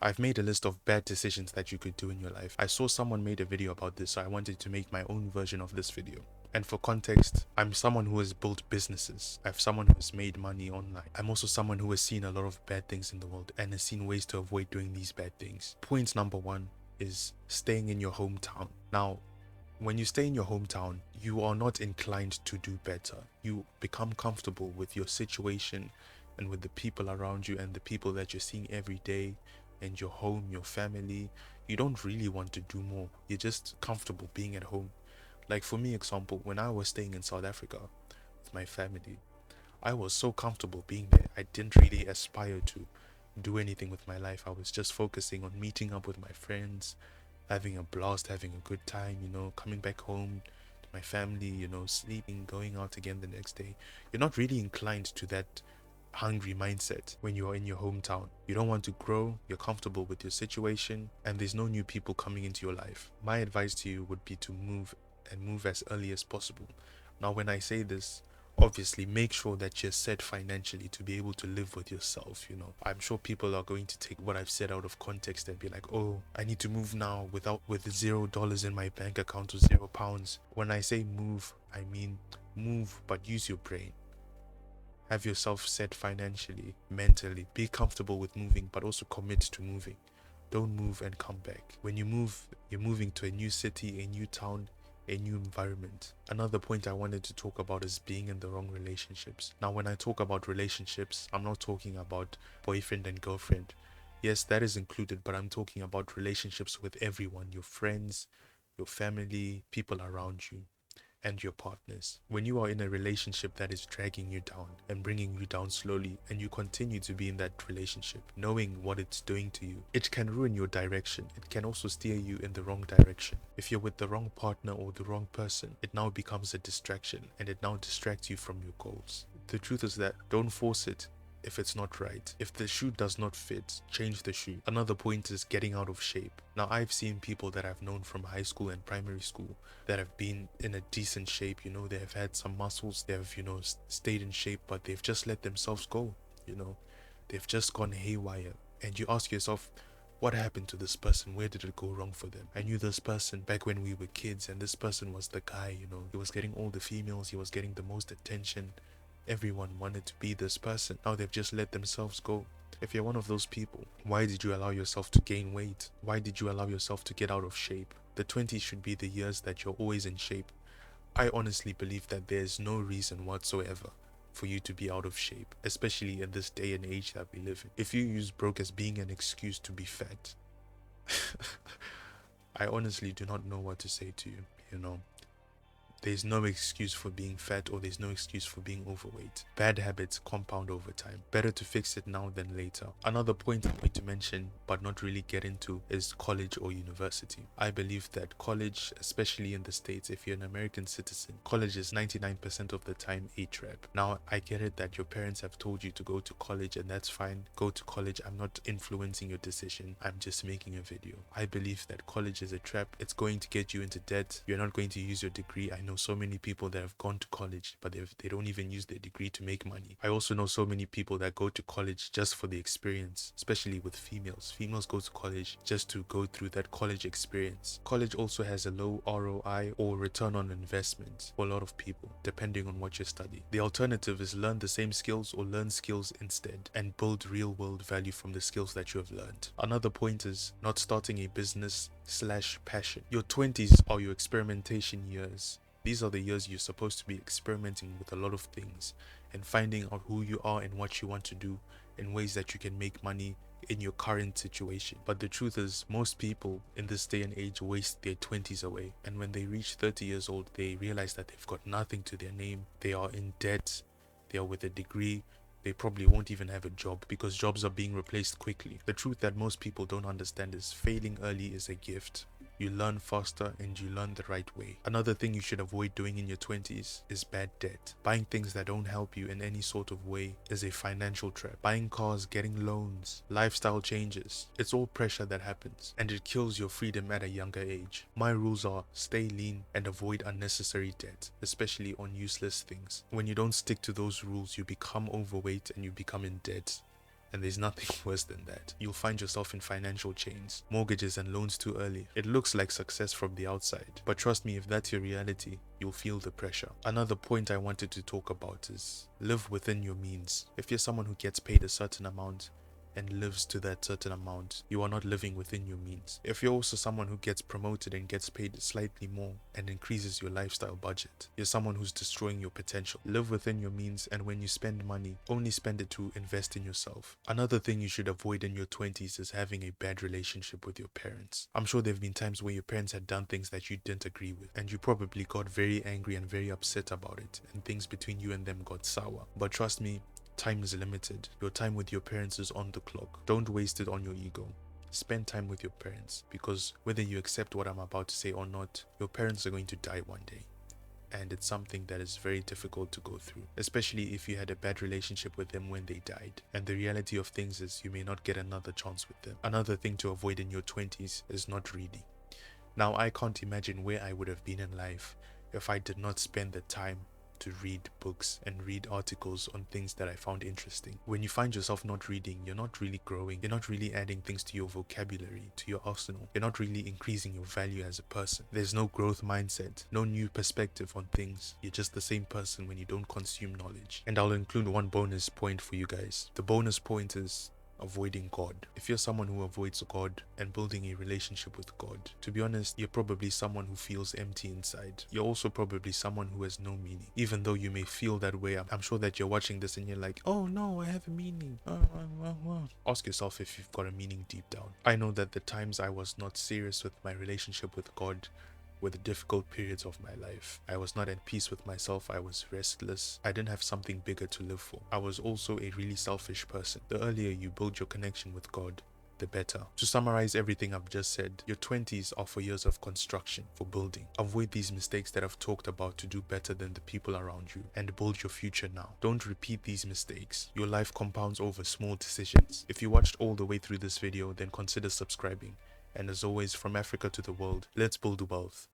I've made a list of bad decisions that you could do in your life. I saw someone made a video about this, so I wanted to make my own version of this video. And for context, I'm someone who has built businesses. I'm someone who has made money online. I'm also someone who has seen a lot of bad things in the world and has seen ways to avoid doing these bad things. Point number one is staying in your hometown. Now, when you stay in your hometown, you are not inclined to do better. You become comfortable with your situation and with the people around you and the people that you're seeing every day and your home, your family. You don't really want to do more. You're just comfortable being at home. Like for me, example, when I was staying in South Africa with my family, I was so comfortable being there. I didn't really aspire to do anything with my life. I was just focusing on meeting up with my friends, having a blast, having a good time, coming back home to my family, sleeping, going out again the next day. You're not really inclined to that hungry mindset when you're in your hometown. You don't want to grow, you're comfortable with your situation, and there's no new people coming into your life. My advice to you would be to move and move as early as possible. Now, when I say this, obviously make sure that you're set financially to be able to live with yourself. I'm sure people are going to take what I've said out of context and be like, oh, I need to move now with $0 in my bank account or £0. When I say move, I mean move, but use your brain. Have yourself set financially, mentally. Be comfortable with moving, but also commit to moving. Don't move and come back. When you move, you're moving to a new city, a new town, a new environment. Another point I wanted to talk about is being in the wrong relationships. Now, when I talk about relationships, I'm not talking about boyfriend and girlfriend. Yes, that is included, but I'm talking about relationships with everyone, your friends, your family, people around you, and your partners. When you are in a relationship that is dragging you down and bringing you down slowly, and you continue to be in that relationship, knowing what it's doing to you, it can ruin your direction. It can also steer you in the wrong direction. If you're with the wrong partner or the wrong person, it now becomes a distraction and it now distracts you from your goals. The truth is that don't force it if it's not right. If the shoe does not fit, change the shoe. Another point is getting out of shape. Now, I've seen people that I've known from high school and primary school that have been in a decent shape. They have had some muscles, they have, stayed in shape, but they've just let themselves go. They've just gone haywire. And you ask yourself, what happened to this person? Where did it go wrong for them? I knew this person back when we were kids, and this person was the guy. He was getting all the females, he was getting the most attention. Everyone wanted to be this person. Now they've just let themselves go. If you're one of those people, why did you allow yourself to gain weight? Why did you allow yourself to get out of shape? The 20s should be the years that you're always in shape. I honestly believe that there's no reason whatsoever for you to be out of shape, especially in this day and age that we live in. If you use broke as being an excuse to be fat, I honestly do not know what to say to you. There's no excuse for being fat, or there's no excuse for being overweight. Bad habits compound over time. Better to fix it now than later. Another point I'm going to mention, but not really get into, is college or university. I believe that college, especially in the States, if you're an American citizen, college is 99% of the time a trap. Now, I get it that your parents have told you to go to college, and that's fine. Go to college. I'm not influencing your decision. I'm just making a video. I believe that college is a trap. It's going to get you into debt. You're not going to use your degree. I know so many people that have gone to college, but they don't even use their degree to make money. I also know so many people that go to college just for the experience, especially with females. Females go to college just to go through that college experience. College also has a low ROI, or return on investment, for a lot of people, depending on what you study. The alternative is learn the same skills or learn skills instead and build real world value from the skills that you have learned. Another point is not starting a business/passion. Your 20s are your experimentation years. These are the years you're supposed to be experimenting with a lot of things and finding out who you are and what you want to do in ways that you can make money in your current situation. But the truth is, most people in this day and age waste their 20s away, and when they reach 30 years old, they realize that they've got nothing to their name. They are in debt, they are with a degree, they probably won't even have a job because jobs are being replaced quickly. The truth that most people don't understand is failing early is a gift. You learn faster and you learn the right way. Another thing you should avoid doing in your 20s is bad debt. Buying things that don't help you in any sort of way is a financial trap. Buying cars, getting loans, lifestyle changes. It's all pressure that happens, and it kills your freedom at a younger age. My rules are stay lean and avoid unnecessary debt, especially on useless things. When you don't stick to those rules, you become overweight and you become in debt. And there's nothing worse than that. You'll find yourself in financial chains, mortgages and loans too early. It looks like success from the outside, but trust me, if that's your reality, you'll feel the pressure. Another point I wanted to talk about is live within your means. If you're someone who gets paid a certain amount and lives to that certain amount, you are not living within your means. If you're also someone who gets promoted and gets paid slightly more and increases your lifestyle budget, you're someone who's destroying your potential. Live within your means, and when you spend money, only spend it to invest in yourself. Another thing you should avoid in your 20s is having a bad relationship with your parents. I'm sure there have been times where your parents had done things that you didn't agree with, and you probably got very angry and very upset about it, and things between you and them got sour. But trust me, time is limited. Your time with your parents is on the clock. Don't waste it on your ego. Spend time with your parents, because whether you accept what I'm about to say or not, your parents are going to die one day. And it's something that is very difficult to go through, especially if you had a bad relationship with them when they died. And the reality of things is you may not get another chance with them. Another thing to avoid in your 20s is not reading. Now, I can't imagine where I would have been in life if I did not spend the time to read books and read articles on things that I found interesting. When you find yourself not reading, you're not really growing. You're not really adding things to your vocabulary, to your arsenal. You're not really increasing your value as a person. There's no growth mindset, no new perspective on things. You're just the same person when you don't consume knowledge. And I'll include one bonus point for you guys. The bonus point is avoiding God. If you're someone who avoids God and building a relationship with God, to be honest, you're probably someone who feels empty inside. You're also probably someone who has no meaning. Even though you may feel that way, I'm sure that you're watching this and you're like, oh no, I have a meaning. Ask yourself if you've got a meaning deep down. I know that the times I was not serious with my relationship with God were the difficult periods of my life. I was not at peace with myself. I was restless. I didn't have something bigger to live for. I was also a really selfish person. The earlier you build your connection with God, the better. To summarize everything I've just said, your 20s are for years of construction, for building. Avoid these mistakes that I've talked about to do better than the people around you, and build your future now. Don't repeat these mistakes. Your life compounds over small decisions. If you watched all the way through this video, then consider subscribing. And as always, from Africa to the world, let's build wealth.